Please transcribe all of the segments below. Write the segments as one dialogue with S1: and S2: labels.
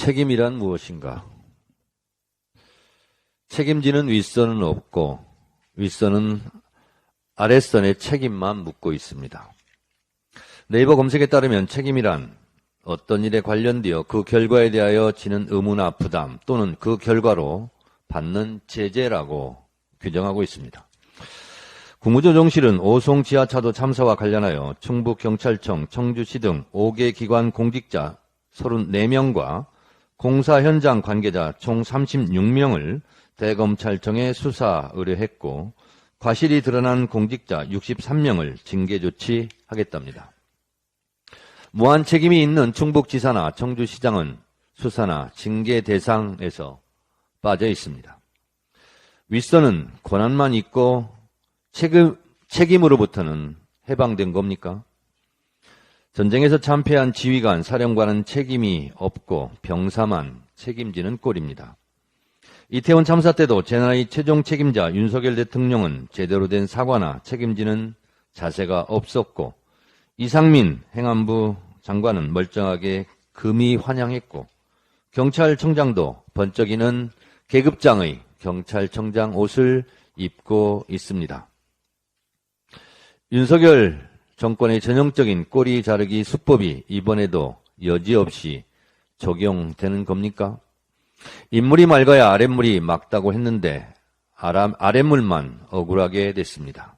S1: 책임이란 무엇인가? 책임지는 윗선은 없고 윗선은 아랫선의 책임만 묻고 있습니다. 네이버 검색에 따르면 책임이란 어떤 일에 관련되어 그 결과에 대하여 지는 의무나 부담 또는 그 결과로 받는 제재라고 규정하고 있습니다. 국무조정실은 오송 지하차도 참사와 관련하여 충북경찰청, 청주시 등 5개 기관 공직자 34명과 공사 현장 관계자 총 36명을 대검찰청에 수사 의뢰했고 과실이 드러난 공직자 63명을 징계 조치하겠답니다. 무한 책임이 있는 충북지사나 청주시장은 수사나 징계 대상에서 빠져 있습니다. 윗선은 권한만 있고 책임으로부터는 해방된 겁니까? 전쟁에서 참패한 지휘관, 사령관은 책임이 없고 병사만 책임지는 꼴입니다. 이태원 참사 때도 재난의 최종 책임자 윤석열 대통령은 제대로 된 사과나 책임지는 자세가 없었고 이상민 행안부 장관은 멀쩡하게 금이 환영했고 경찰청장도 번쩍이는 계급장의 경찰청장 옷을 입고 있습니다. 윤석열 정권의 전형적인 꼬리 자르기 수법이 이번에도 여지없이 적용되는 겁니까? 인물이 맑아야 아랫물이 맑다고 했는데 아랫물만 억울하게 됐습니다.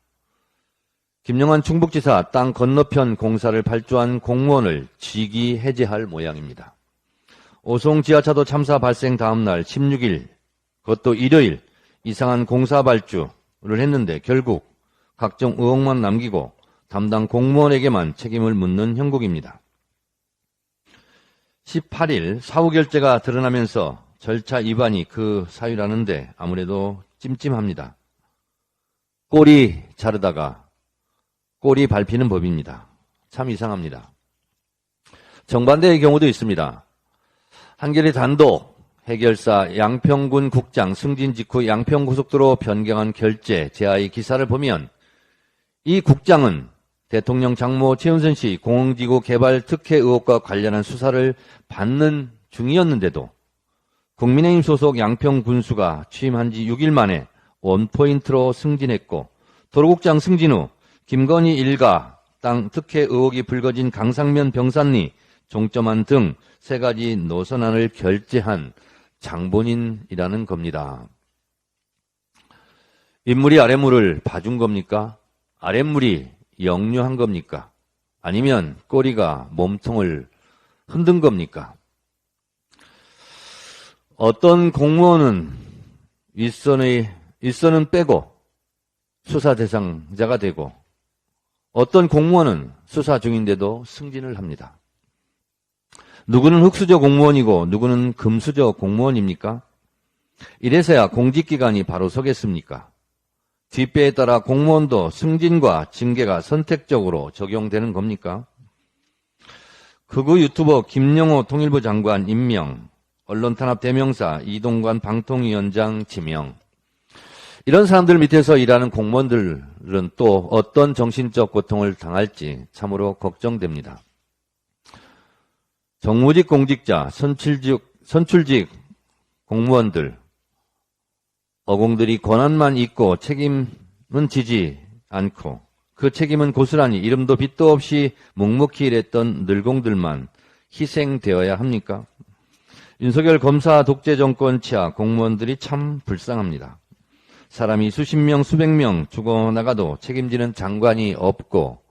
S1: 김영환 충북지사 땅 건너편 공사를 발주한 공무원을 직위 해제할 모양입니다. 오송 지하차도 참사 발생 다음 날 16일, 그것도 일요일 이상한 공사 발주를 했는데 결국 각종 의혹만 남기고 담당 공무원에게만 책임을 묻는 형국입니다. 18일 사후 결재가 드러나면서 절차 위반이 그 사유라는데 아무래도 찜찜합니다. 꼬리 자르다가 꼬리 밟히는 법입니다. 참 이상합니다. 정반대의 경우도 있습니다. 한겨레 단독 해결사 양평군 국장 승진 직후 양평고속도로 변경한 결재 제하의 기사를 보면 이 국장은 대통령 장모 최은순 씨 공항지구 개발 특혜 의혹과 관련한 수사를 받는 중이었는데도 국민의힘 소속 양평군수가 취임한 지 6일 만에 원포인트로 승진했고 도로국장 승진 후 김건희 일가 땅 특혜 의혹이 불거진 강상면 병산리 종점안 등 3가지 노선안을 결재한 장본인이라는 겁니다. 인물이 아랫물을 봐준 겁니까? 아랫물이 역류한 겁니까? 아니면 꼬리가 몸통을 흔든 겁니까? 어떤 공무원은 윗선은 빼고 수사 대상자가 되고 어떤 공무원은 수사 중인데도 승진을 합니다. 누구는 흙수저 공무원이고 누구는 금수저 공무원입니까? 이래서야 공직기관이 바로 서겠습니까? 뒷배에 따라 공무원도 승진과 징계가 선택적으로 적용되는 겁니까? 극우 유튜버 김영호 통일부 장관 임명, 언론탄압 대명사 이동관 방통위원장 지명. 이런 사람들 밑에서 일하는 공무원들은 또 어떤 정신적 고통을 당할지 참으로 걱정됩니다. 정무직 공직자, 선출직 공무원들, 어공들이 권한만 있고 책임은 지지 않고 그 책임은 고스란히 이름도 빛도 없이 묵묵히 일했던 늘공들만 희생되어야 합니까? 윤석열 검사 독재 정권 치하 공무원들이 참 불쌍합니다. 사람이 수십 명, 수백 명 죽어나가도 책임지는 장관이 없고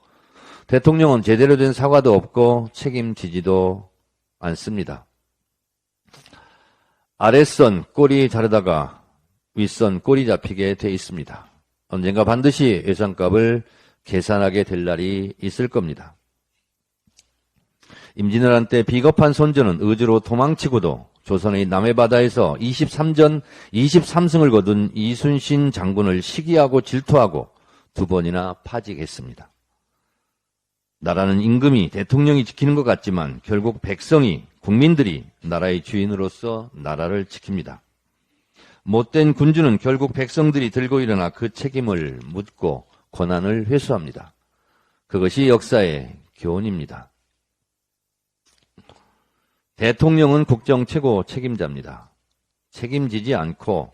S1: 대통령은 제대로 된 사과도 없고 책임지지도 않습니다. 아랫선 꼬리 자르다가 윗선 꼬리 잡히게 돼 있습니다. 언젠가 반드시 예산값을 계산하게 될 날이 있을 겁니다. 임진왜란 때 비겁한 선조는 의주로 도망치고도 조선의 남해바다에서 23전 23승을 거둔 이순신 장군을 시기하고 질투하고 2번이나 파직했습니다. 나라는 임금이 대통령이 지키는 것 같지만 결국 백성이 국민들이 나라의 주인으로서 나라를 지킵니다. 못된 군주는 결국 백성들이 들고 일어나 그 책임을 묻고 권한을 회수합니다. 그것이 역사의 교훈입니다. 대통령은 국정 최고 책임자입니다. 책임지지 않고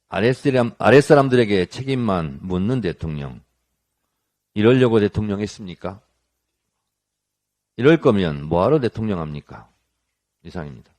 S1: 아랫사람들에게 책임만 묻는 대통령. 이러려고 대통령 했습니까? 이럴 거면 뭐하러 대통령 합니까? 이상입니다.